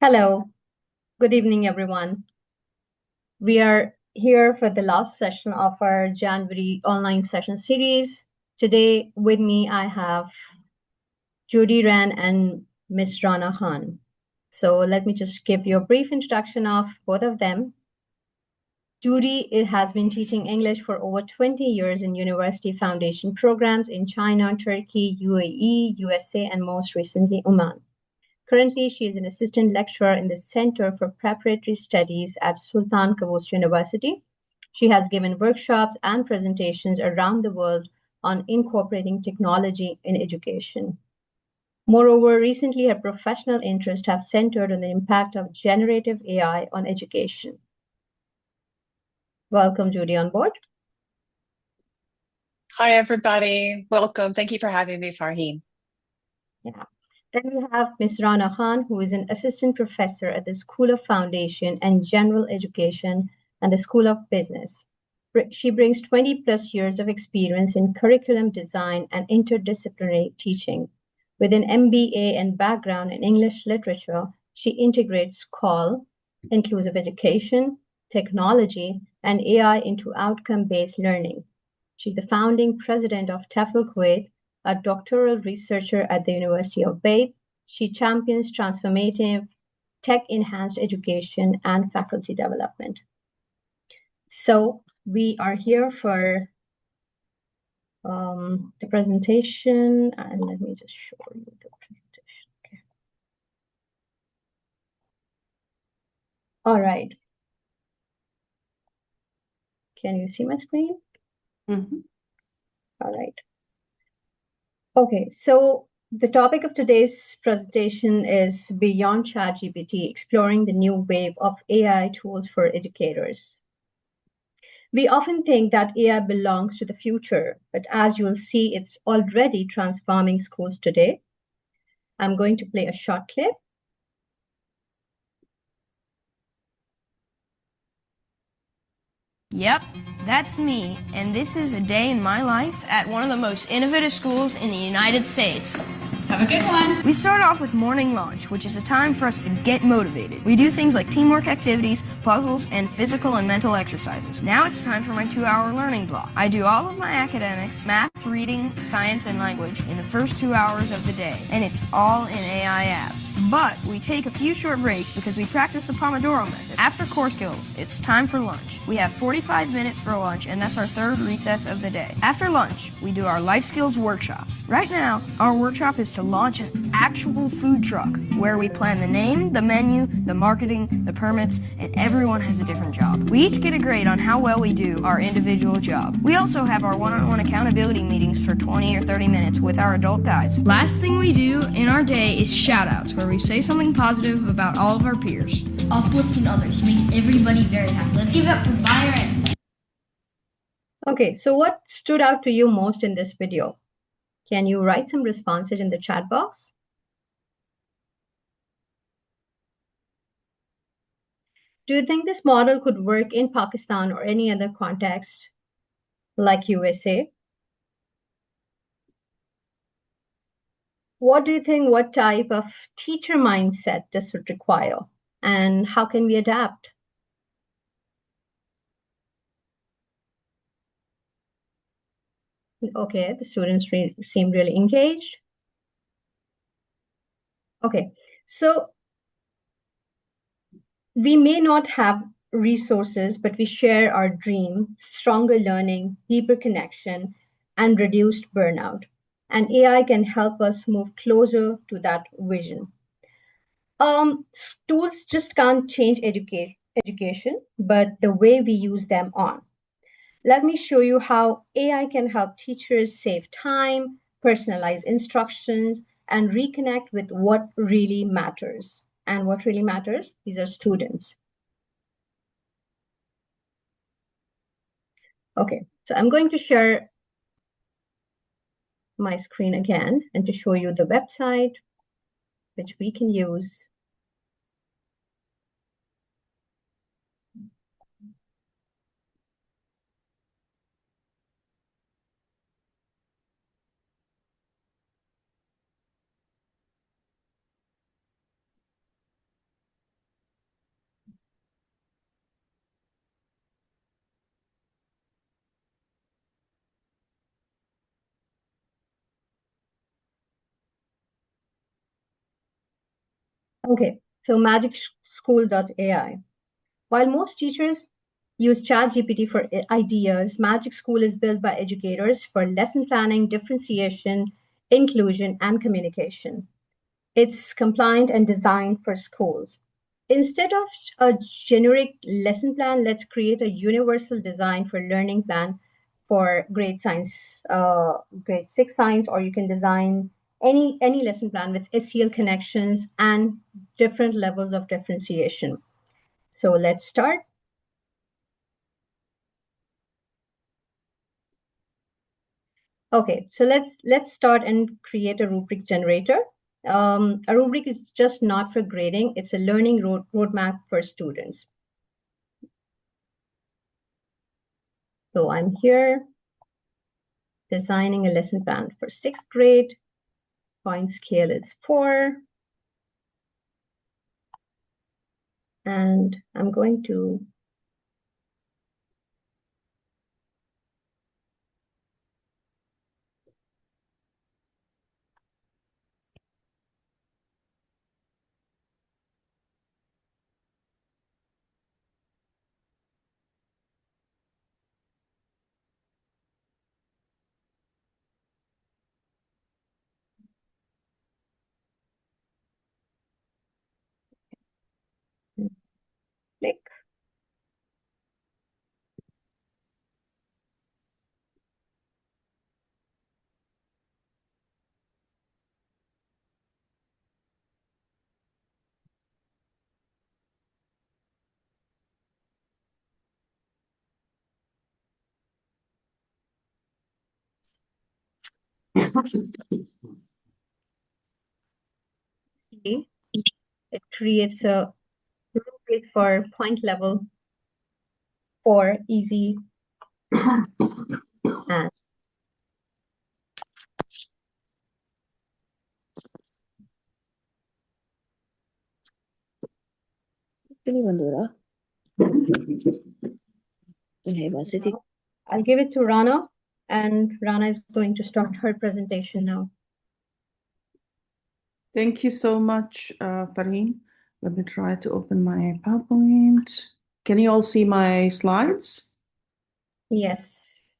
Hello, good evening, everyone. We are here for the last session of our January online session series. Today, with me, I have Judy Ran and Ms. Rana Han. So, let me just give you a brief introduction of both of them. Judy has been teaching English for over 20 years in university foundation programs in China, Turkey, UAE, USA, and most recently, Oman. Currently, she is an assistant lecturer in the Center for Preparatory Studies at Sultan Qaboos University. She has given workshops and presentations around the world on incorporating technology in education. Moreover, recently her professional interests have centered on the impact of generative AI on education. Welcome, Judy, on board. Hi, everybody. Welcome. Thank you for having me, Farheen. Yeah. Then we have Ms. Rana Khan, who is an assistant professor at the School of Foundation and General Education and the School of Business. She brings 20 plus years of experience in curriculum design and interdisciplinary teaching. With an MBA and background in English literature, she integrates CALL, inclusive education, technology, and AI into outcome-based learning. She's the founding president of TEFL Kuwait, a doctoral researcher at the University of Bayt. She champions transformative, tech-enhanced education and faculty development. So we are here for the presentation, and let me just show you the presentation. Okay. All right. Can you see my screen? Mm-hmm. All right. Okay, so the topic of today's presentation is Beyond Chatgpt, exploring the new wave of AI tools for educators. We often think that AI belongs to the future, but as you'll see, it's already transforming schools today. I'm going to play a short clip. Yep, that's me, and this is a day in my life at one of the most innovative schools in the United States. Have a good one. We start off with morning lunch, which is a time for us to get motivated. We do things like teamwork activities, puzzles, and physical and mental exercises. Now it's time for my 2-hour learning block. I do all of my academics, math, reading, science, and language in the first 2 hours of the day, and it's all in AI apps. But we take a few short breaks because we practice the Pomodoro method. After core skills, it's time for lunch. We have 45 minutes for lunch, and that's our third recess of the day. After lunch, we do our life skills workshops. Right now, our workshop is to launch an actual food truck where we plan the name, the menu, the marketing, the permits, and everyone has a different job. We each get a grade on how well we do our individual job. We also have our one-on-one accountability meetings for 20 or 30 minutes with our adult guides. Last thing we do in our day is shout-outs, where we say something positive about all of our peers. Uplifting others makes everybody very happy. Let's give it up for Byron. Okay, so what stood out to you most in this video? Can you write some responses in the chat box? Do you think this model could work in Pakistan or any other context like USA? What do you think, what type of teacher mindset this would require? And how can we adapt? Okay, the students seem really engaged. Okay, so we may not have resources, but we share our dream, stronger learning, deeper connection, and reduced burnout. And AI can help us move closer to that vision. Tools just can't change education, but the way we use them on. Let me show you how AI can help teachers save time, personalize instructions, and reconnect with what really matters. And what really matters, these are students. Okay, so I'm going to share my screen again and to show you the website which we can use. Okay, so magicschool.ai. While most teachers use ChatGPT for ideas, Magic School is built by educators for lesson planning, differentiation, inclusion, and communication. It's compliant and designed for schools. Instead of a generic lesson plan, let's create a universal design for learning plan for grade science, grade six science, or you can design any lesson plan with SEL connections and different levels of differentiation. So let's start. Okay, so let's start and create a rubric generator. A rubric is just not for grading; it's a learning roadmap for students. So I'm here designing a lesson plan for sixth grade. Point scale is 4, and I'm going to click. See, it creates a rubric for point level 4, easy, and Sino yung Bandura? Inhibas City. now I'll give it to Rana, and Rana is going to start her presentation now. Thank you so much, Farheen. Let me try to open my PowerPoint. Can you all see my slides? Yes.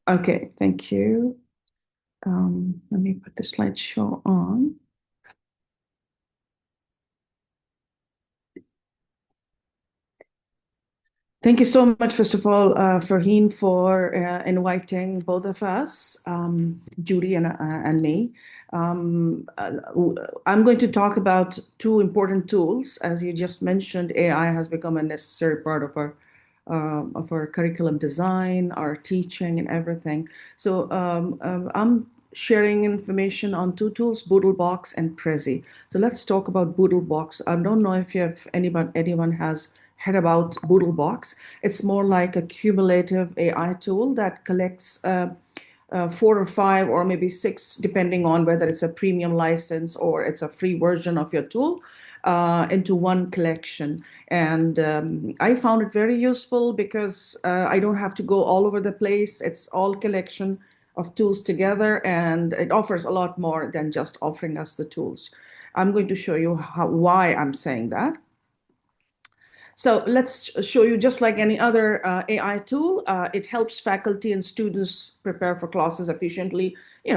Okay, thank you. Let me put the slideshow on. Thank you so much, first of all, Farheen, for inviting both of us, Judy and me. I'm going to talk about two important tools. As you just mentioned, AI has become a necessary part of our curriculum design, our teaching, and everything. So I'm sharing information on two tools, Boodlebox and Prezi. So let's talk about Boodlebox. I don't know if anyone has heard about Boodlebox. It's more like a cumulative AI tool that collects 4 or 5 or maybe 6, depending on whether it's a premium license or it's a free version of your tool, into one collection. And I found it very useful because I don't have to go all over the place. It's all collection of tools together, and it offers a lot more than just offering us the tools. I'm going to show you why I'm saying that. So let's show you, just like any other AI tool, it helps faculty and students prepare for classes efficiently.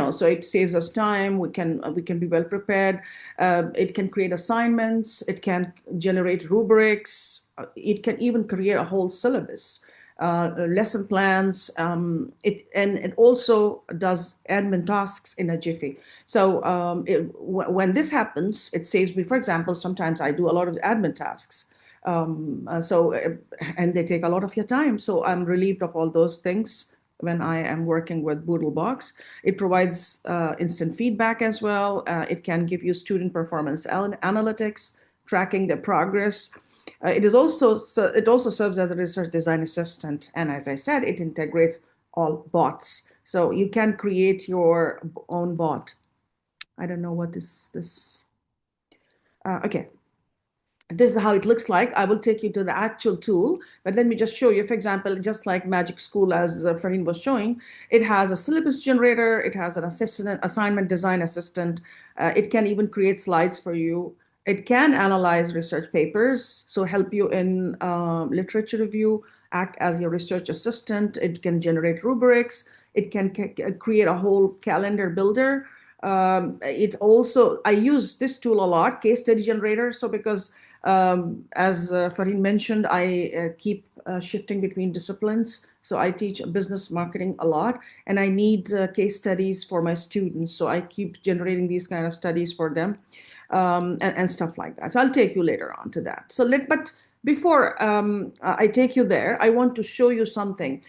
So it saves us time. We can be well prepared. It can create assignments. It can generate rubrics. It can even create a whole syllabus, lesson plans. It also does admin tasks in a jiffy. So when this happens, it saves me. For example, sometimes I do a lot of admin tasks. And they take a lot of your time. So I'm relieved of all those things when I am working with Boodlebox. It provides instant feedback as well. It can give you student performance analytics, tracking their progress. It also serves as a research design assistant. And as I said, it integrates all bots. So you can create your own bot. I don't know what this. Okay. This is how it looks like. I will take you to the actual tool, but let me just show you. For example, just like Magic School, as Farheen was showing, it has a syllabus generator. It has an assignment design assistant. It can even create slides for you. It can analyze research papers, so help you in literature review, act as your research assistant. It can generate rubrics. It can create a whole calendar builder. It also, I use this tool a lot, case study generator. So because as Farheen mentioned, I keep shifting between disciplines. So I teach business marketing a lot, and I need case studies for my students. So I keep generating these kind of studies for them, and stuff like that. So I'll take you later on to that. But before I take you there, I want to show you something.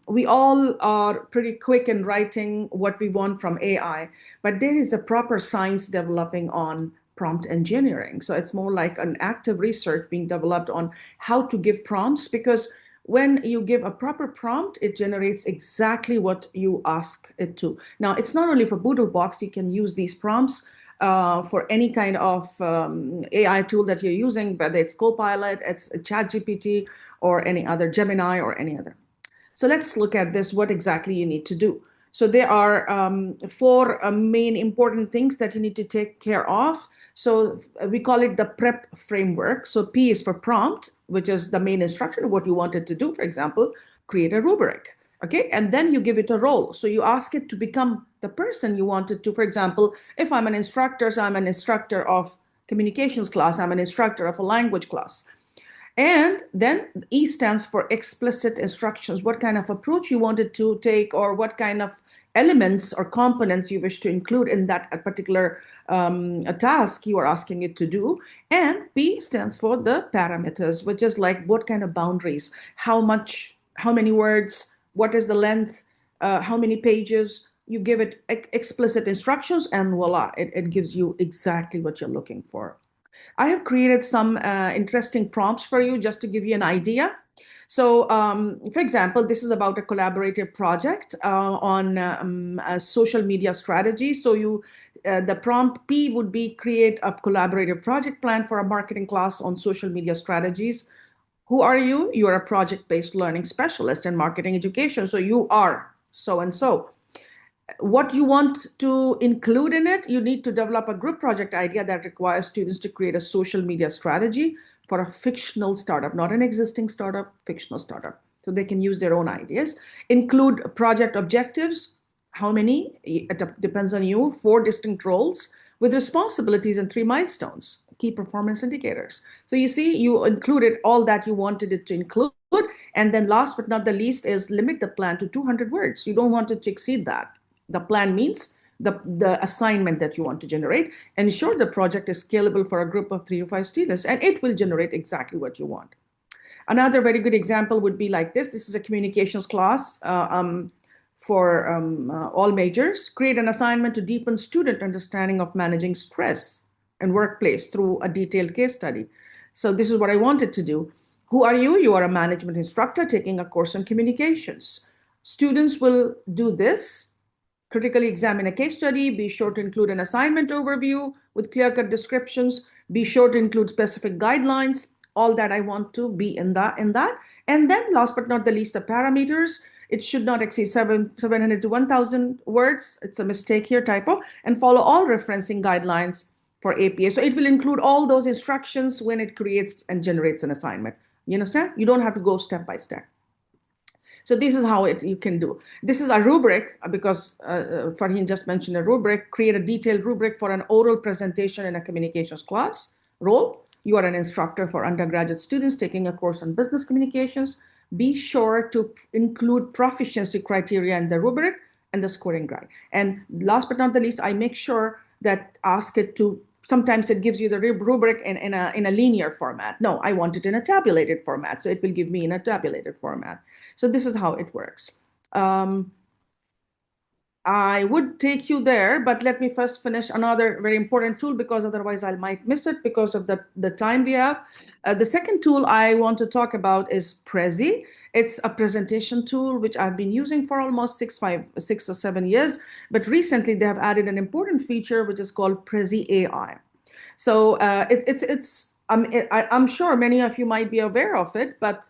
We all are pretty quick in writing what we want from AI, but there is a proper science developing on prompt engineering. So it's more like an active research being developed on how to give prompts, because when you give a proper prompt, it generates exactly what you ask it to. Now, it's not only for Boodlebox, you can use these prompts for any kind of AI tool that you're using, whether it's Copilot, it's Chatgpt, or any other Gemini or any other. So let's look at this, what exactly you need to do. So there are four main important things that you need to take care of. So we call it the PrEP framework. So P is for prompt, which is the main instruction, what you wanted to do. For example, create a rubric. Okay, and then you give it a role. So you ask it to become the person you wanted to. For example, if I'm an instructor, so I'm an instructor of communications class, I'm an instructor of a language class. And then E stands for explicit instructions, what kind of approach you wanted to take, or what kind of elements or components you wish to include in that particular task you are asking it to do. And P stands for the parameters, which is like what kind of boundaries, how much, how many words, what is the length, how many pages. You give it explicit instructions, and voila, it gives you exactly what you're looking for. I have created some interesting prompts for you just to give you an idea. So, for example, this is about a collaborative project on a social media strategy. So the prompt P would be create a collaborative project plan for a marketing class on social media strategies. Who are you? You are a project-based learning specialist in marketing education. So you are so and so. What you want to include in it, you need to develop a group project idea that requires students to create a social media strategy for a fictional startup, not an existing startup, fictional startup. So they can use their own ideas. Include project objectives. How many? It depends on you. 4 distinct roles with responsibilities and 3 milestones, key performance indicators. So you see, you included all that you wanted it to include. And then last but not the least is limit the plan to 200 words. You don't want it to exceed that. The plan means the assignment that you want to generate. Ensure the project is scalable for a group of 3 to 5 students, and it will generate exactly what you want. Another very good example would be like this. This is a communications class for all majors. Create an assignment to deepen student understanding of managing stress and workplace through a detailed case study. So this is what I wanted to do. Who are you? You are a management instructor taking a course on communications. Students will do this. Critically examine a case study. Be sure to include an assignment overview with clear-cut descriptions. Be sure to include specific guidelines. All that I want to be in that. And then last but not the least, the parameters. It should not exceed 700 to 1,000 words. It's a mistake here, typo. And follow all referencing guidelines for APA. So it will include all those instructions when it creates and generates an assignment. You understand? You don't have to go step by step. So this is how you can do. This is a rubric, because Farheen just mentioned a rubric. Create a detailed rubric for an oral presentation in a communications class role. You are an instructor for undergraduate students taking a course on business communications. Be sure to include proficiency criteria in the rubric and the scoring guide. And last but not the least, I make sure that ask it to, sometimes it gives you the rubric in a linear format. No, I want it in a tabulated format. So it will give me in a tabulated format. So this is how it works. I would take you there, but let me first finish another very important tool, because otherwise I might miss it because of the time we have. The second tool I want to talk about is Prezi. It's a presentation tool which I've been using for almost 6 or 7 years, but recently they have added an important feature which is called Prezi AI. So I'm sure many of you might be aware of it, but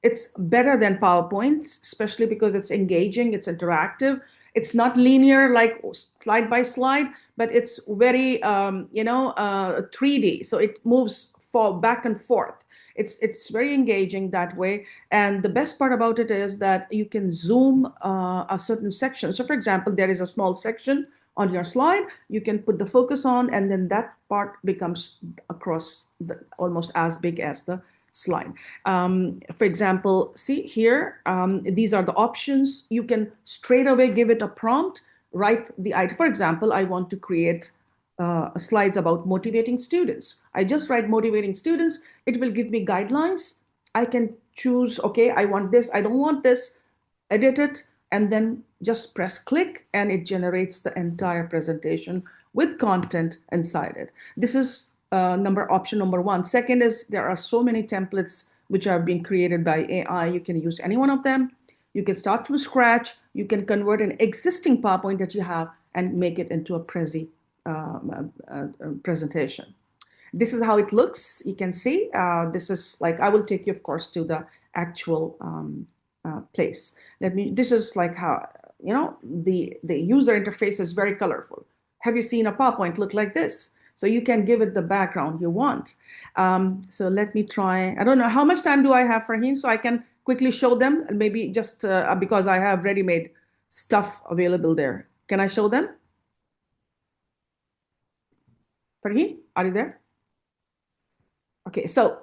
it's better than PowerPoint, especially because it's engaging, it's interactive. It's not linear like slide by slide, but it's very 3D. So it moves back and forth. It's very engaging that way. And the best part about it is that you can zoom a certain section. So for example, there is a small section on your slide, you can put the focus on, and then that part becomes across almost as big as the slide. For example, see here, these are the options. You can straight away give it a prompt, write the item. For example, I want to create slides about motivating students. I just write motivating students. It will give me guidelines. I can choose, okay, I want this, I don't want this, edit it, and then just press click, and it generates the entire presentation with content inside it. This is option number one. Second is there are so many templates which are being created by AI. You can use any one of them. You can start from scratch. You can convert an existing PowerPoint that you have and make it into a presentation. This is how it looks. You can see this is like, I will take you, of course, to the actual place. This is like how, the user interface is very colorful. Have you seen a PowerPoint look like this? So you can give it the background you want. So let me try. I don't know, how much time do I have for him? So I can quickly show them, and maybe just because I have ready-made stuff available there. Can I show them? Farheen, are you there? Okay, so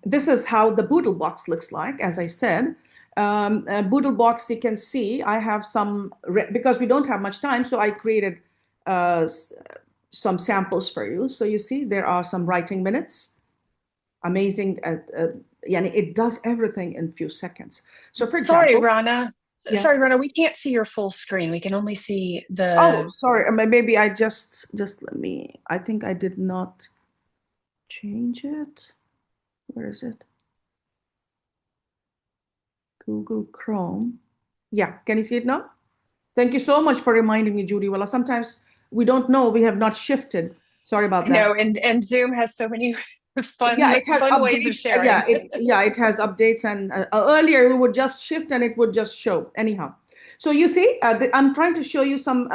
this is how the Boodle box looks like, as I said. Boodle box, you can see I have some, because we don't have much time, so I created some samples for you. So you see there are some writing minutes. Amazing. It does everything in a few seconds. So for Sorry, example, Rana. Yeah. Sorry, Rana, we can't see your full screen. We can only see the. Oh, sorry. Maybe I just let me, I think I did not change it. Where is it? Google Chrome. Yeah, can you see it now? Thank you so much for reminding me, Judy. Well, sometimes we don't know, we have not shifted. Sorry about that. No, and Zoom has so many fun ways of updates. sharing. It has updates, and earlier we would just shift and it would just show. Anyhow, so you see, I'm trying to show you some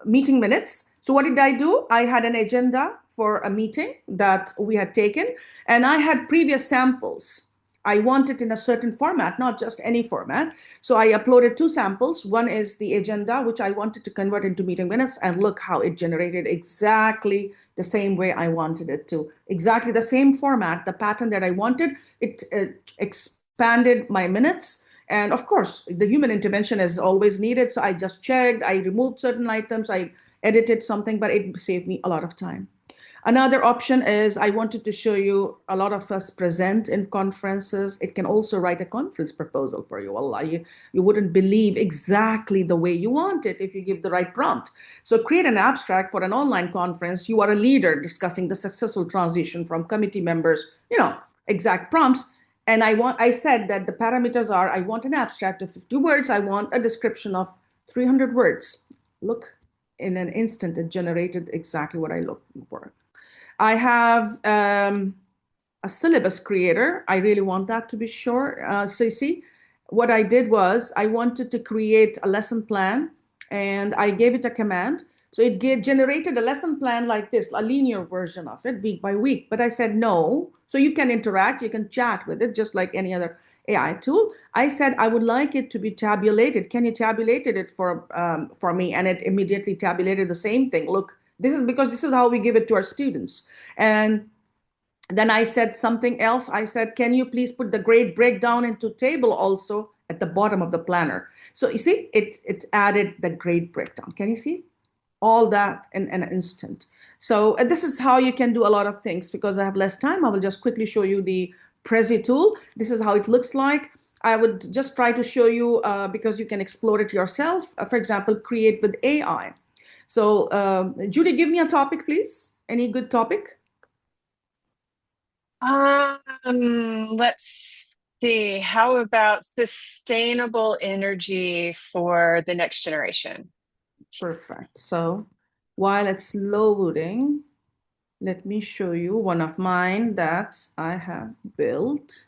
meeting minutes. So what did I do? I had an agenda for a meeting that we had taken, and I had previous samples. I want it in a certain format, not just any format. So I uploaded two samples. One is the agenda, which I wanted to convert into meeting minutes, and look how it generated exactly the same way I wanted it to. Exactly the same format, the pattern that I wanted. It expanded my minutes. And of course, the human intervention is always needed. So I just checked, I removed certain items, I edited something, but it saved me a lot of time. Another option is I wanted to show you, a lot of us present in conferences. It can also write a conference proposal for you. Allah, you wouldn't believe exactly the way you want it if you give the right prompt. So create an abstract for an online conference. You are a leader discussing the successful transition from committee members, exact prompts. And I said that the parameters are, I want an abstract of 50 words. I want a description of 300 words. Look, in an instant, it generated exactly what I looked for. I have a syllabus creator. I really want that to be sure. So you see, what I did was I wanted to create a lesson plan, and I gave it a command. So it generated a lesson plan like this, a linear version of it, week by week. But I said no. So you can interact, you can chat with it, just like any other AI tool. I said I would like it to be tabulated. Can you tabulate it for me? And it immediately tabulated the same thing. Look, this is how we give it to our students. And then I said something else. I said, can you please put the grade breakdown into table also at the bottom of the planner? So you see, it added the grade breakdown. Can you see? All that in an instant. So this is how you can do a lot of things. Because I have less time, I will just quickly show you the Prezi tool. This is how it looks like. I would just try to show you, because you can explore it yourself. For example, create with AI. So Judy, give me a topic, please. Any good topic? Let's see. How about sustainable energy for the next generation? Perfect. So while it's loading, let me show you one of mine that I have built.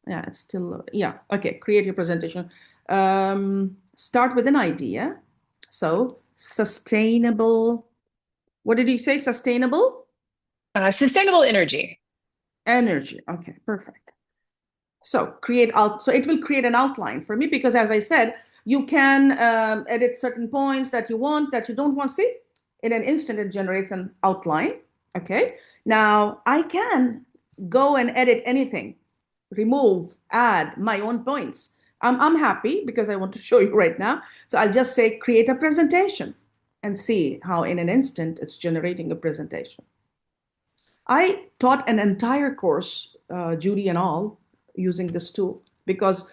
Yeah, it's still, yeah. Okay, create your presentation. Start with an idea. So sustainable What did you say? Sustainable Sustainable energy. energy. Okay, perfect. So so it will create an outline for me because, as I said, you can edit certain points that you want, that you don't want. See, in an instant, it generates an outline. Okay. Now I can go and edit anything, remove, add my own points. I'm happy because I want to show you right now. So I'll just say create a presentation and see how in an instant it's generating a presentation. I taught an entire course, Judy and all, using this tool because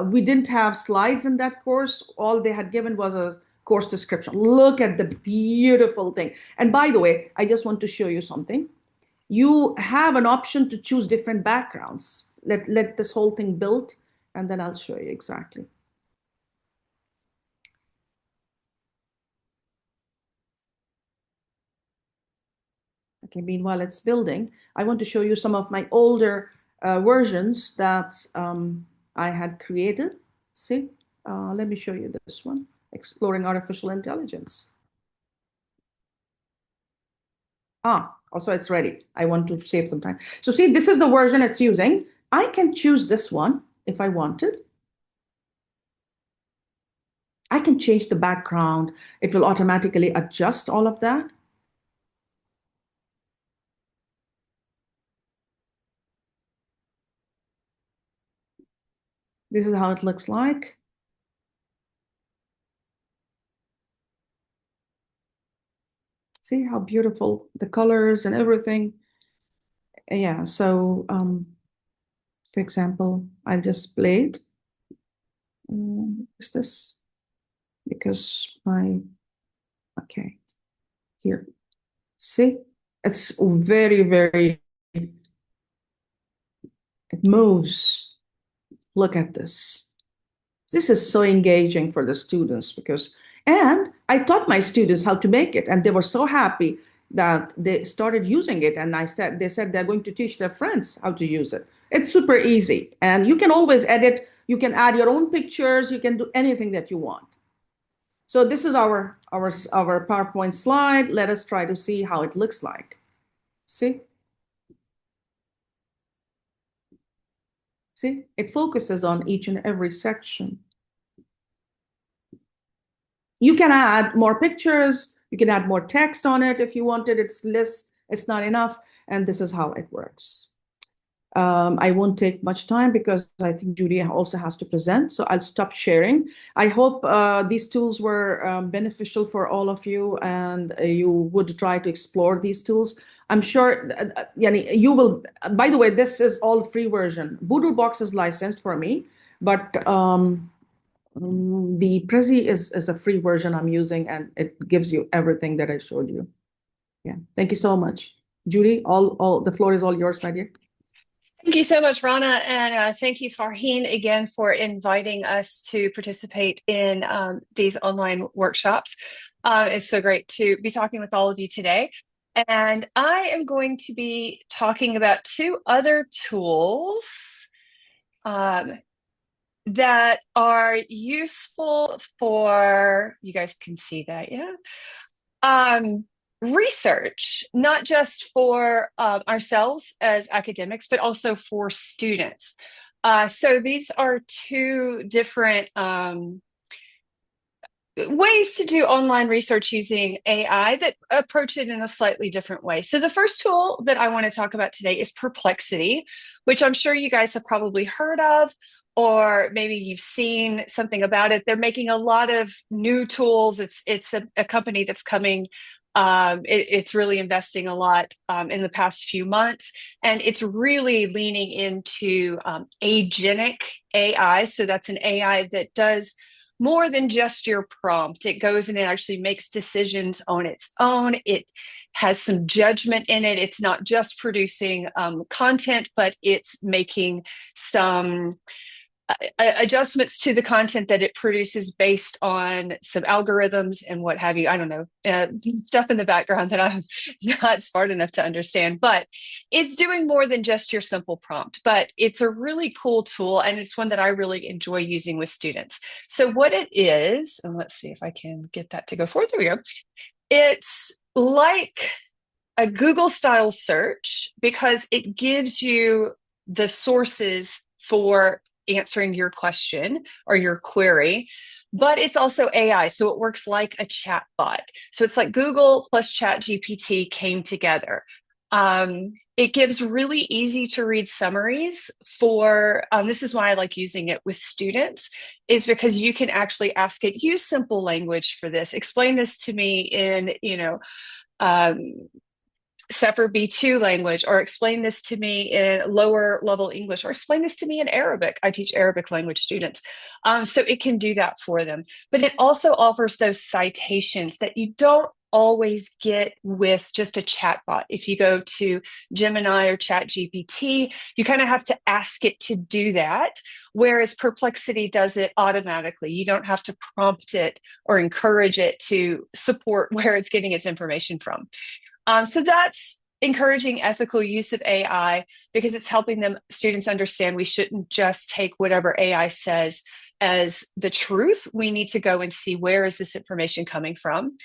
we didn't have slides in that course. All they had given was a course description. Look at the beautiful thing. And by the way, I just want to show you something. You have an option to choose different backgrounds. Let this whole thing build, and then I'll show you exactly. Okay, meanwhile it's building, I want to show you some of my older versions that I had created. See, let me show you this one, Exploring Artificial Intelligence. Also it's ready. I want to save some time. So see, this is the version it's using. I can choose this one if I wanted. I can change the background. It will automatically adjust all of that. This is how it looks like. See how beautiful the colors and everything. Yeah, so for example, I'll just play it. Is this? Because okay, here. See, it's very, very, it moves. Look at this. This is so engaging for the students and I taught my students how to make it, and they were so happy that they started using it. And they said they're going to teach their friends how to use it. It's super easy, and you can always edit. You can add your own pictures. You can do anything that you want. So this is our PowerPoint slide. Let us try to see how it looks like. See? See, it focuses on each and every section. You can add more pictures. You can add more text on it if you wanted. It's not enough. And this is how it works. I won't take much time because I think Judy also has to present. So I'll stop sharing. I hope these tools were beneficial for all of you, and you would try to explore these tools. I'm sure you will. By the way, this is all free version. Boodlebox is licensed for me, but the Prezi is a free version I'm using, and it gives you everything that I showed you. Yeah, thank you so much, Judy. All the floor is all yours, my dear. Thank you so much, Rana, and thank you, Farheen, again for inviting us to participate in these online workshops. It's so great to be talking with all of you today. And I am going to be talking about two other tools that are useful for, you guys can see that, yeah? Research, not just for ourselves as academics, but also for students. So these are two different ways to do online research using AI that approach it in a slightly different way. So the first tool that I want to talk about today is Perplexity, which I'm sure you guys have probably heard of, or maybe you've seen something about it. They're making a lot of new tools. It's a company that's coming. It's really investing a lot in the past few months, and it's really leaning into agenic AI. So that's an AI that does more than just your prompt. It goes and it actually makes decisions on its own. It has some judgment in it. It's not just producing content, but it's making some adjustments to the content that it produces based on some algorithms and what have you. I don't know, stuff in the background that I'm not smart enough to understand, but it's doing more than just your simple prompt. But it's a really cool tool, and it's one that I really enjoy using with students. So what it is, and let's see if I can get that to go forward. There we go. It's like a Google style search because it gives you the sources for answering your question or your query, but it's also AI. So it works like a chat bot. So it's like Google plus Chatgpt came together. It gives really easy to read summaries for, this is why I like using it with students, is because you can actually ask it, use simple language for this, explain this to me in, um, Separate B2 language, or explain this to me in lower level English, or explain this to me in Arabic. I teach Arabic language students. So it can do that for them. But it also offers those citations that you don't always get with just a chatbot. If you go to Gemini or ChatGPT, you kind of have to ask it to do that, whereas Perplexity does it automatically. You don't have to prompt it or encourage it to support where it's getting its information from. So that's encouraging ethical use of AI because it's helping them students understand we shouldn't just take whatever AI says as the truth. We need to go and see where is this information coming from.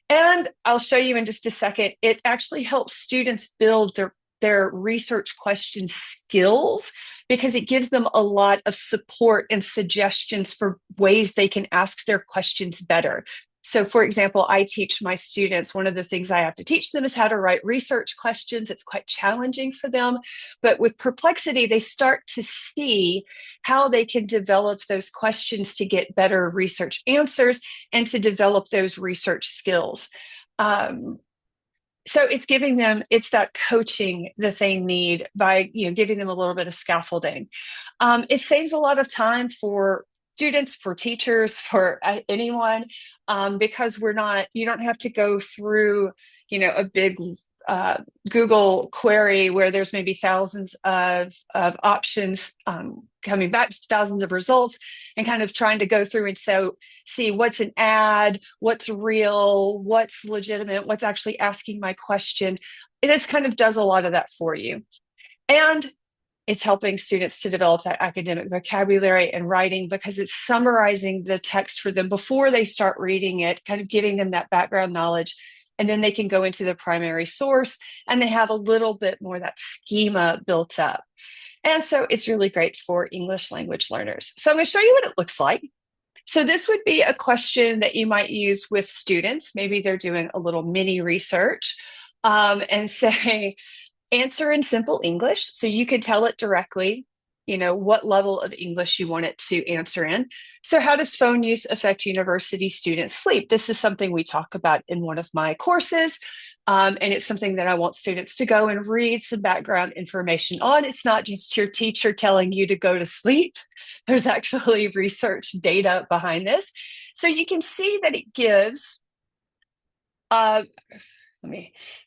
And I'll show you in just a second, it actually helps students build their research question skills because it gives them a lot of support and suggestions for ways they can ask their questions better. So, for example, I teach my students, one of the things I have to teach them is how to write research questions. It's quite challenging for them. But with Perplexity, they start to see how they can develop those questions to get better research answers and to develop those research skills. So it's giving them, it's that coaching that they need by, giving them a little bit of scaffolding. It saves a lot of time for students, for teachers, for anyone, because you don't have to go through, a big Google query where there's maybe thousands of options coming back, thousands of results, and kind of trying to go through and see what's an ad, what's real, what's legitimate, what's actually asking my question. This kind of does a lot of that for you. And it's helping students to develop that academic vocabulary and writing because it's summarizing the text for them before they start reading it, kind of giving them that background knowledge. And then they can go into the primary source and they have a little bit more that schema built up. And so it's really great for English language learners. So I'm going to show you what it looks like. So this would be a question that you might use with students. Maybe they're doing a little mini research and say, answer in simple English. So you could tell it directly, what level of English you want it to answer in. So how does phone use affect university students' sleep? This is something we talk about in one of my courses. And it's something that I want students to go and read some background information on. It's not just your teacher telling you to go to sleep. There's actually research data behind this. So you can see that it gives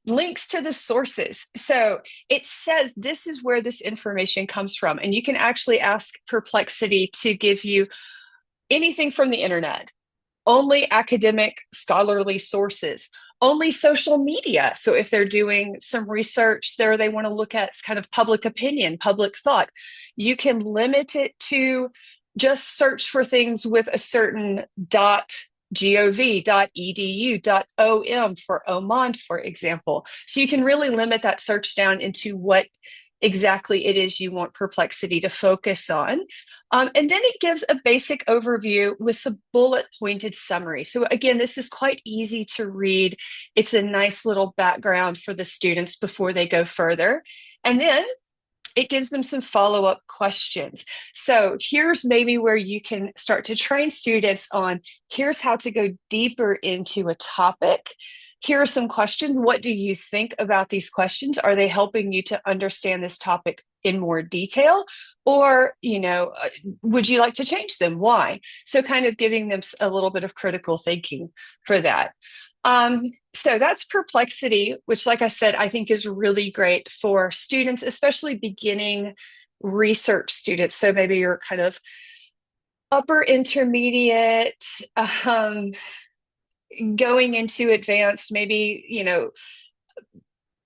links to the sources. So it says this is where this information comes from. And you can actually ask Perplexity to give you anything from the internet, only academic scholarly sources, only social media. So if they're doing some research there, they want to look at kind of public opinion, public thought, you can limit it to just search for things with a certain .gov.edu.om for Oman, for example. So you can really limit that search down into what exactly it is you want Perplexity to focus on. And then it gives a basic overview with a bullet pointed summary. So again, this is quite easy to read. It's a nice little background for the students before they go further. And then it gives them some follow-up questions. So here's maybe where you can start to train students on, here's how to go deeper into a topic. Here are some questions. What do you think about these questions? Are they helping you to understand this topic in more detail? Or, would you like to change them? Why? So kind of giving them a little bit of critical thinking for that. So that's Perplexity, which, like I said, I think is really great for students, especially beginning research students. So maybe you're kind of upper intermediate, going into advanced, maybe,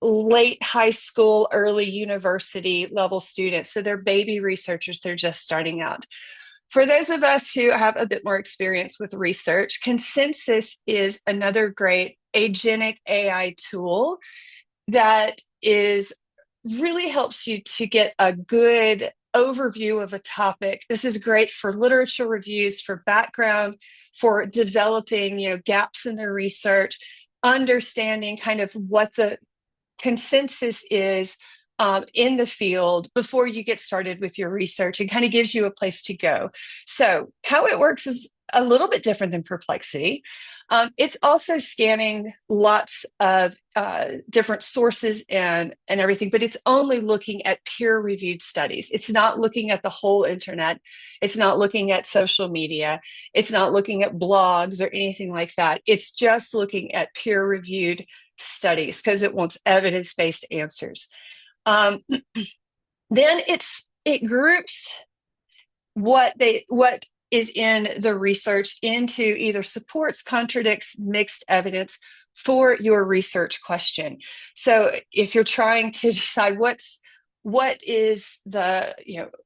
late high school, early university level students. So they're baby researchers, they're just starting out. For those of us who have a bit more experience with research, consensus is another great agentic AI tool that really helps you to get a good overview of a topic. This is great for literature reviews, for background, for developing, gaps in the research, understanding kind of what the consensus is in the field before you get started with your research, and kind of gives you a place to go. So how it works is a little bit different than Perplexity. It's also scanning lots of different sources and everything, but it's only looking at peer-reviewed studies. It's not looking at the whole internet. It's not looking at social media. It's not looking at blogs or anything like that. It's just looking at peer-reviewed studies because it wants evidence-based answers. Then it groups what is in the research into either supports, contradicts, mixed evidence for your research question. So if you're trying to decide what is the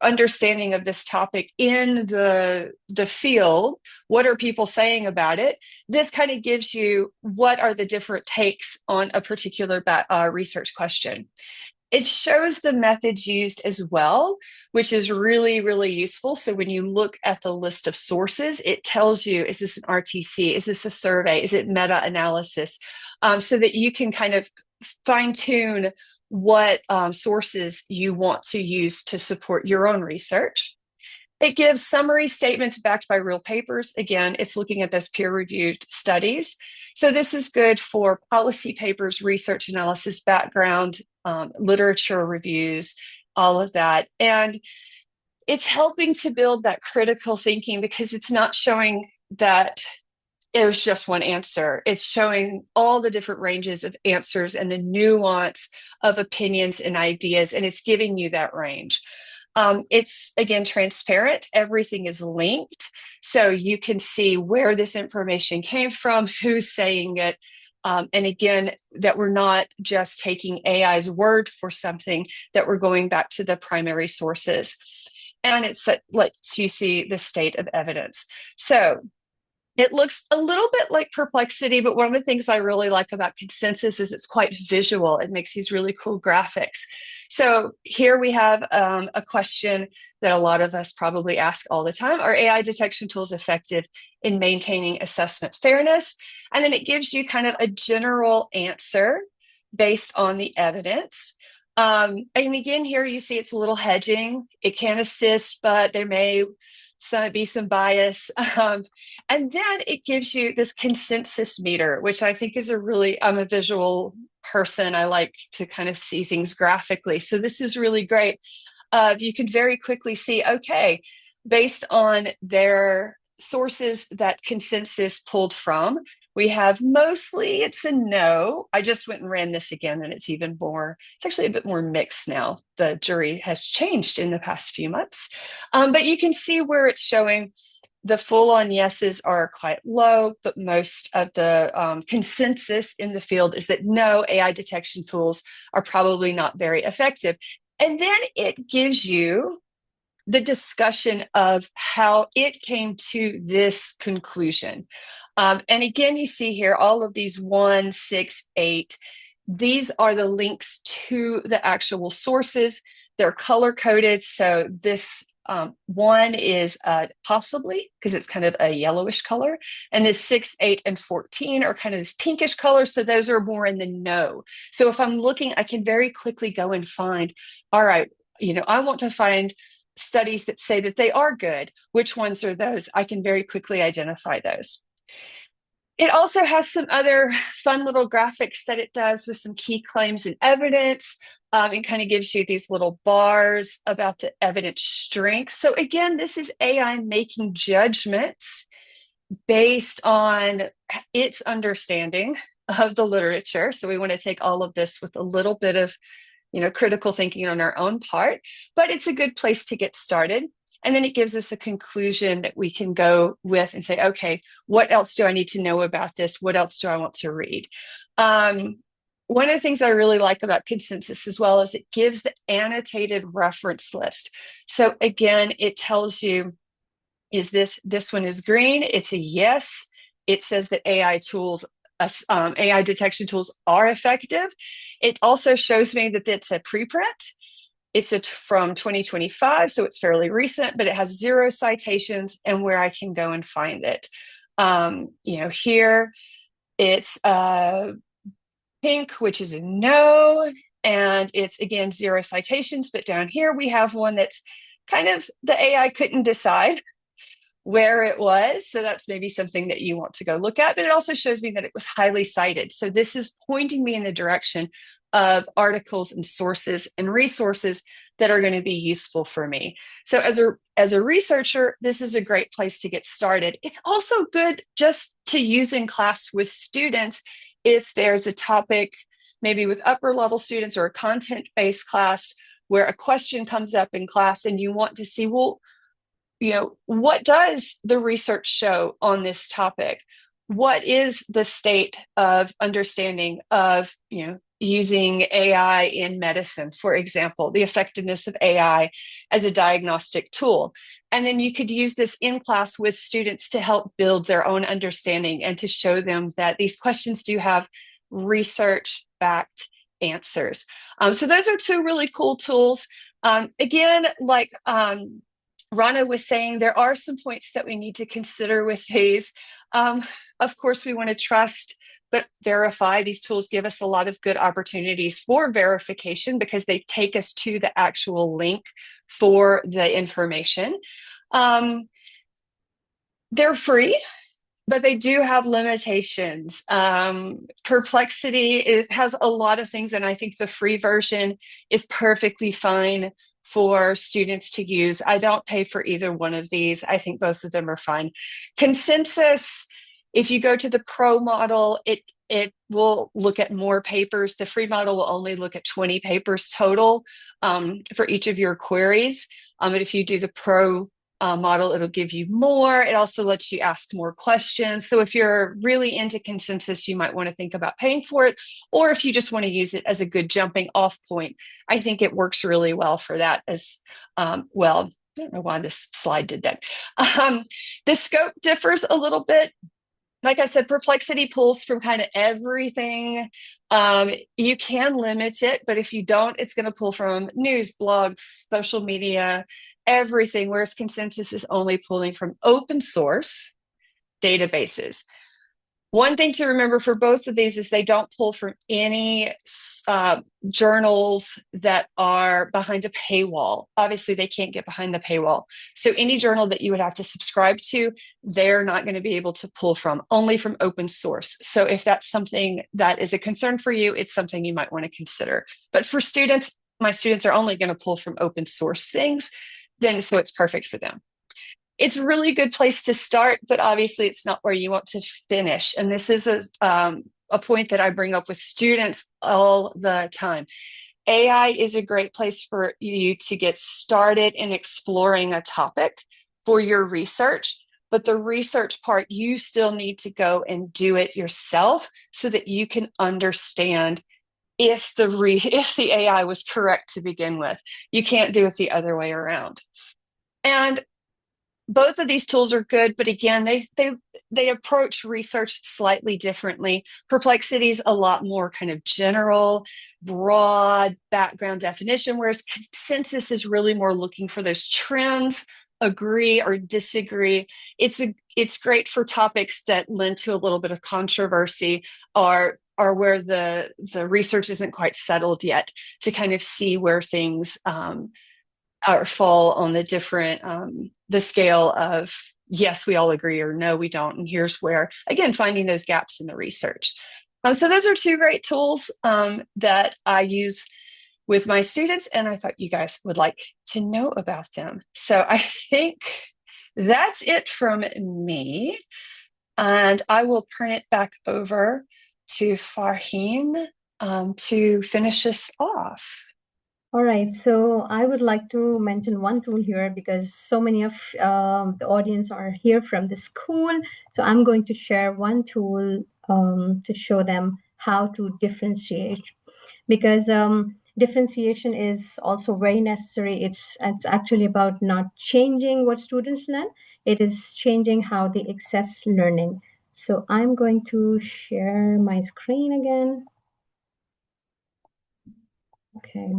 understanding of this topic in the field, what are people saying about it, this kind of gives you what are the different takes on a particular research question. It shows the methods used as well, which is really, really useful. So when you look at the list of sources, it tells you, is this an RTC? Is this a survey? Is it meta-analysis? So that you can kind of fine-tune what sources you want to use to support your own research. It gives summary statements backed by real papers. Again, it's looking at those peer-reviewed studies. So this is good for policy papers, research analysis, background, literature reviews, all of that. And it's helping to build that critical thinking because it's not showing that there's just one answer. It's showing all the different ranges of answers and the nuance of opinions and ideas, and it's giving you that range. It's, again, transparent. Everything is linked. So you can see where this information came from, who's saying it. And again, that we're not just taking AI's word for something, that we're going back to the primary sources. And it lets you see the state of evidence. So it looks a little bit like Perplexity, but one of the things I really like about Consensus is it's quite visual. It makes these really cool graphics. So here we have a question that a lot of us probably ask all the time. Are AI detection tools effective in maintaining assessment fairness? And then it gives you kind of a general answer based on the evidence. And again, here you see it's a little hedging. It can assist, but there may be some bias. And then it gives you this consensus meter, which I think is I'm a visual person. I like to kind of see things graphically. So this is really great. You can very quickly see, okay, based on their sources that consensus pulled from, we have mostly it's a no. I just went and ran this again, and it's actually a bit more mixed now. The jury has changed in the past few months. But you can see where it's showing the full-on yeses are quite low, but most of the consensus in the field is that no, AI detection tools are probably not very effective. And then it gives you the discussion of how it came to this conclusion. And again, you see here all of these 1, 6, 8. These are the links to the actual sources. They're color coded. So this one is possibly, because it's kind of a yellowish color. And this 6, 8, and 14 are kind of this pinkish color. So those are more in the no. So if I'm looking, I can very quickly go and find, all right, I want to find studies that say that they are good. Which ones are those? I can very quickly identify those. It also has some other fun little graphics that it does with some key claims and evidence. It kind of gives you these little bars about the evidence strength. So again, this is AI making judgments based on its understanding of the literature. So we want to take all of this with a little bit of critical thinking on our own part, but it's a good place to get started. And then it gives us a conclusion that we can go with and say, okay, what else do I need to know about this? What else do I want to read? One of the things I really like about Consensus as well is it gives the annotated reference list. So again, it tells you, is this one is green? It's a yes. It says that AI tools AI detection tools are effective. It also shows me that it's a preprint. It's from 2025, so it's fairly recent, but it has 0 citations and where I can go and find it. Here it's pink, which is a no, and it's again 0 citations. But down here we have one that's kind of the AI couldn't decide where it was. So that's maybe something that you want to go look at. But it also shows me that it was highly cited. So this is pointing me in the direction of articles and sources and resources that are going to be useful for me. So as a researcher, this is a great place to get started. It's also good just to use in class with students if there's a topic, maybe with upper level students or a content-based class where a question comes up in class and you want to see, well, what does the research show on this topic? What is the state of understanding of, using AI in medicine, for example, the effectiveness of AI as a diagnostic tool? And then you could use this in class with students to help build their own understanding and to show them that these questions do have research-backed answers. So those are 2 really cool tools. Again, like Rana was saying, there are some points that we need to consider with these. Of course, we want to trust but verify. These tools give us a lot of good opportunities for verification because they take us to the actual link for the information. They're free, but they do have limitations. Perplexity, it has a lot of things, and I think the free version is perfectly fine for students to use. I don't pay for either one of these. I think both of them are fine. Consensus, if you go to the pro model, it will look at more papers. The free model will only look at 20 papers total for each of your queries. But if you do the pro model, it'll give you more. It also lets you ask more questions. So if you're really into consensus, you might want to think about paying for it. Or if you just want to use it as a good jumping off point, I think it works really well for that as well. I don't know why this slide did that. The scope differs a little bit. Like I said, Perplexity pulls from kind of everything. You can limit it, but if you don't, it's going to pull from news, blogs, social media, everything, whereas Consensus is only pulling from open source databases. One thing to remember for both of these is they don't pull from any journals that are behind a paywall. Obviously, they can't get behind the paywall. So any journal that you would have to subscribe to, they're not going to be able to pull from, only from open source. So if that's something that is a concern for you, it's something you might want to consider. But for students, my students are only going to pull from open source things, so it's perfect for them. It's a really good place to start, but obviously it's not where you want to finish. And this is a point that I bring up with students all the time. AI is a great place for you to get started in exploring a topic for your research, but the research part, you still need to go and do it yourself so that you can understand if the AI was correct to begin with. You can't do it the other way around. And both of these tools are good, but again, they approach research slightly differently. Perplexity is a lot more kind of general, broad background definition, whereas Consensus is really more looking for those trends, agree or disagree. It's great for topics that lend to a little bit of controversy or where the research isn't quite settled yet, to kind of see where things or fall on the different the scale of yes, we all agree, or no, we don't. And here's where, again, finding those gaps in the research. So those are 2 great tools that I use with my students, and I thought you guys would like to know about them. So I think that's it from me, and I will turn it back over to Farheen to finish us off. All right, so I would like to mention one tool here because so many of the audience are here from the school. So I'm going to share one tool to show them how to differentiate, because differentiation is also very necessary. It's actually about not changing what students learn. It is changing how they access learning. So I'm going to share my screen again. Okay.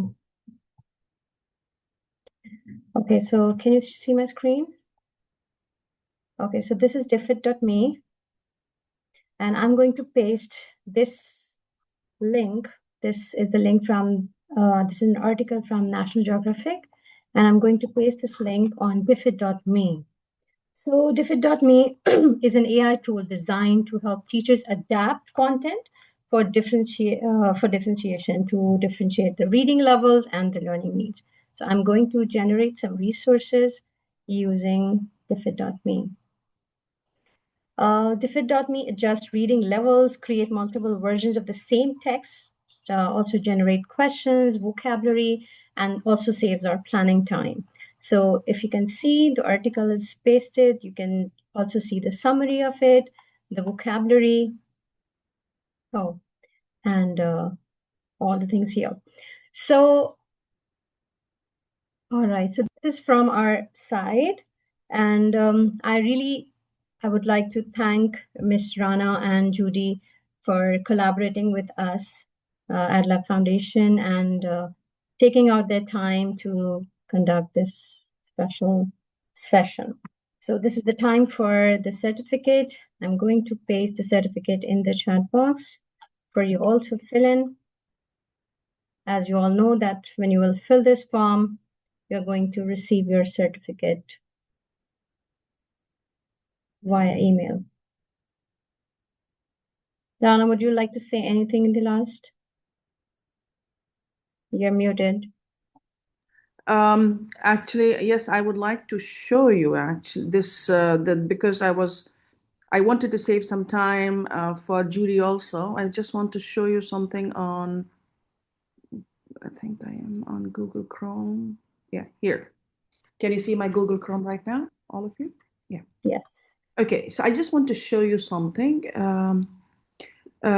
Okay, so can you see my screen? Okay, so this is diffit.me, and I'm going to paste this link. This is the link from, this is an article from National Geographic, and I'm going to paste this link on diffit.me. So diffit.me is an AI tool designed to help teachers adapt content for differentiation, to differentiate the reading levels and the learning needs. So I'm going to generate some resources using diffit.me. Diffit.me adjusts reading levels, create multiple versions of the same text, also generate questions, vocabulary, and also saves our planning time. So if you can see, the article is pasted. You can also see the summary of it, the vocabulary, and all the things here. So, all right, so this is from our side. And I would like to thank Ms. Rana and Judy for collaborating with us at Lab Foundation and taking out their time to conduct this special session. So this is the time for the certificate. I'm going to paste the certificate in the chat box for you all to fill in. As you all know that when you will fill this form, you're going to receive your certificate via email. Dana, would you like to say anything in the last? You're muted. Actually, yes, I would like to show you actually this because I wanted to save some time for Judy also. I just want to show you something on, I think I am on Google Chrome. Yeah, here. Can you see my Google Chrome right now, all of you? Yeah. Yes. Okay, so I just want to show you something.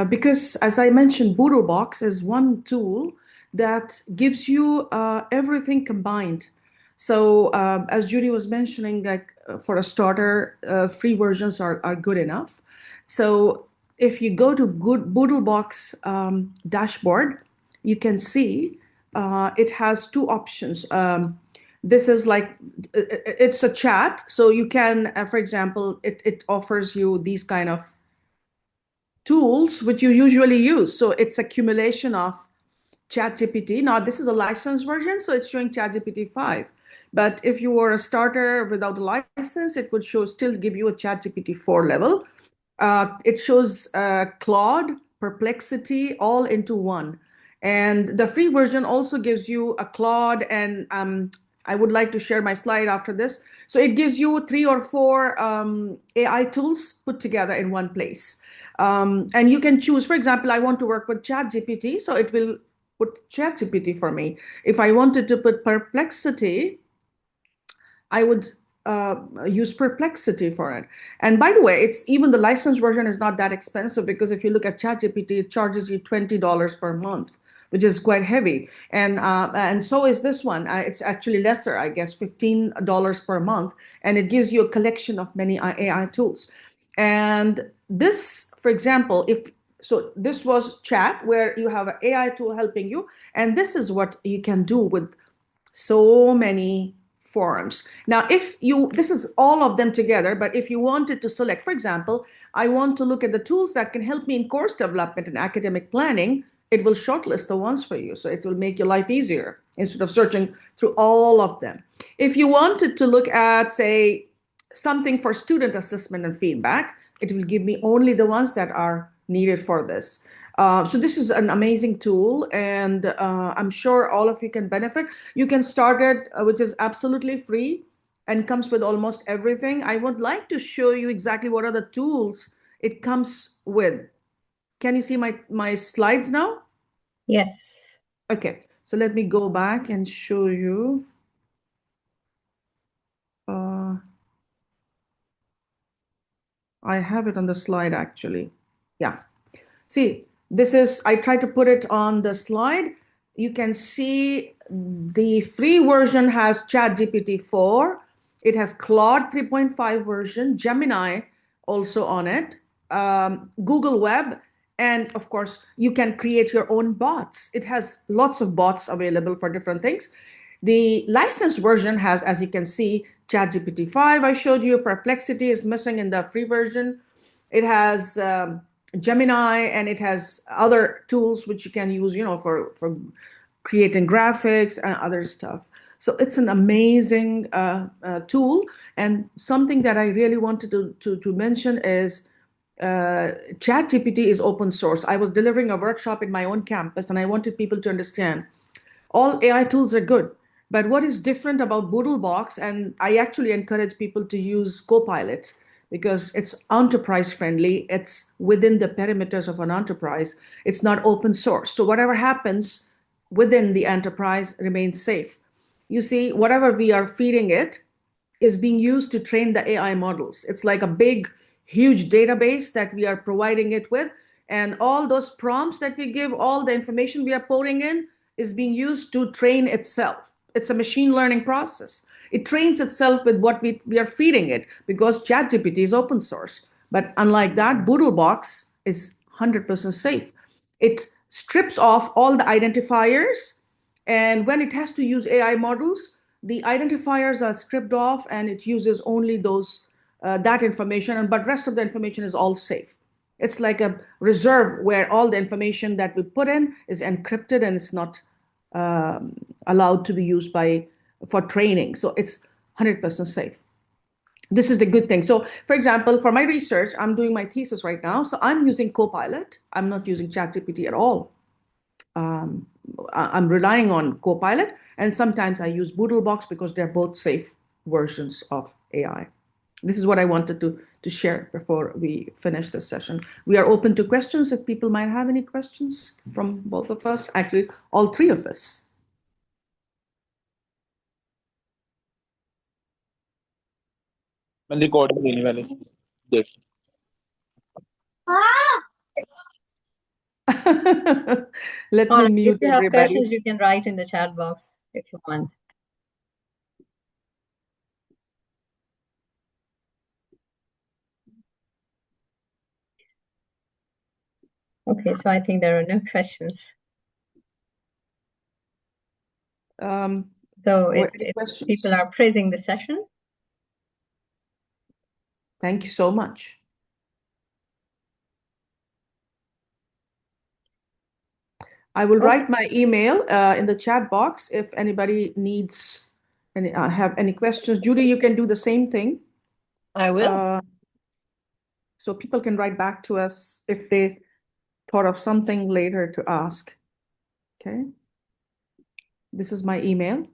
Because as I mentioned, Boodlebox is one tool that gives you everything combined. So as Judy was mentioning, like for a starter, free versions are good enough. So if you go to Boodlebox dashboard, you can see it has two options. This is like, it's a chat. So you can, for example, it offers you these kind of tools which you usually use. So it's accumulation of Chatgpt. Now this is a licensed version, so it's showing Chatgpt 5. But if you were a starter without a license, it would still give you a Chatgpt 4 level. It shows Claude, Perplexity, all into one. And the free version also gives you a Claude, and I would like to share my slide after this. So it gives you 3 or 4 AI tools put together in one place. And you can choose, for example, I want to work with ChatGPT, so it will put ChatGPT for me. If I wanted to put Perplexity, I would use Perplexity for it. And by the way, it's even the licensed version is not that expensive, because if you look at ChatGPT, it charges you $20 per month, which is quite heavy. And so is this one. It's actually lesser, I guess, $15 per month, and it gives you a collection of many AI tools. And this, for example, this was chat where you have an AI tool helping you, and this is what you can do with so many forums. Now, this is all of them together, but if you wanted to select, for example, I want to look at the tools that can help me in course development and academic planning, it will shortlist the ones for you. So it will make your life easier instead of searching through all of them. If you wanted to look at, say, something for student assessment and feedback, it will give me only the ones that are needed for this. So this is an amazing tool, and I'm sure all of you can benefit. You can start it, which is absolutely free and comes with almost everything. I would like to show you exactly what are the tools it comes with. Can you see my slides now? Yes. Okay, so let me go back and show you. I have it on the slide actually. Yeah. See, I try to put it on the slide. You can see the free version has ChatGPT 4. It has Claude 3.5 version, Gemini also on it. Google Web, and of course, you can create your own bots. It has lots of bots available for different things. The licensed version has, as you can see, ChatGPT 5, I showed you. Perplexity is missing in the free version. It has Gemini, and it has other tools which you can use, for creating graphics and other stuff. So it's an amazing tool. And something that I really wanted to mention is ChatGPT is open source. I was delivering a workshop in my own campus, and I wanted people to understand all AI tools are good. But what is different about Boodlebox, and I actually encourage people to use Copilot because it's enterprise friendly, it's within the perimeters of an enterprise, it's not open source. So whatever happens within the enterprise remains safe. You see, whatever we are feeding it is being used to train the AI models. It's like a big, huge database that we are providing it with. And all those prompts that we give, all the information we are pouring in, is being used to train itself. It's a machine learning process. It trains itself with what we are feeding it because ChatGPT is open source. But unlike that, Boodlebox is 100% safe. It strips off all the identifiers, and when it has to use AI models, the identifiers are stripped off and it uses only those that information, and but rest of the information is all safe. It's like a reserve where all the information that we put in is encrypted and it's not allowed to be used by for training. So it's 100% safe. This is the good thing. So, for example, for my research, I'm doing my thesis right now. So I'm using Copilot. I'm not using ChatGPT at all. Um, I'm relying on Copilot, and sometimes I use Boodlebox because they're both safe versions of AI. This is what I wanted to share before we finish this session. We are open to questions if people might have any questions from both of us, actually, all three of us. मैं recording देने वाले देख Let All me right, if mute you have everybody. questions, you can write in the chat box if you want. Okay, so I think there are no questions. So Any people questions? are praising the session. Thank you so much. I will write my email in the chat box if anybody needs any have any questions. Judy, you can do the same thing. I will. So people can write back to us if they thought of something later to ask. Okay. This is my email.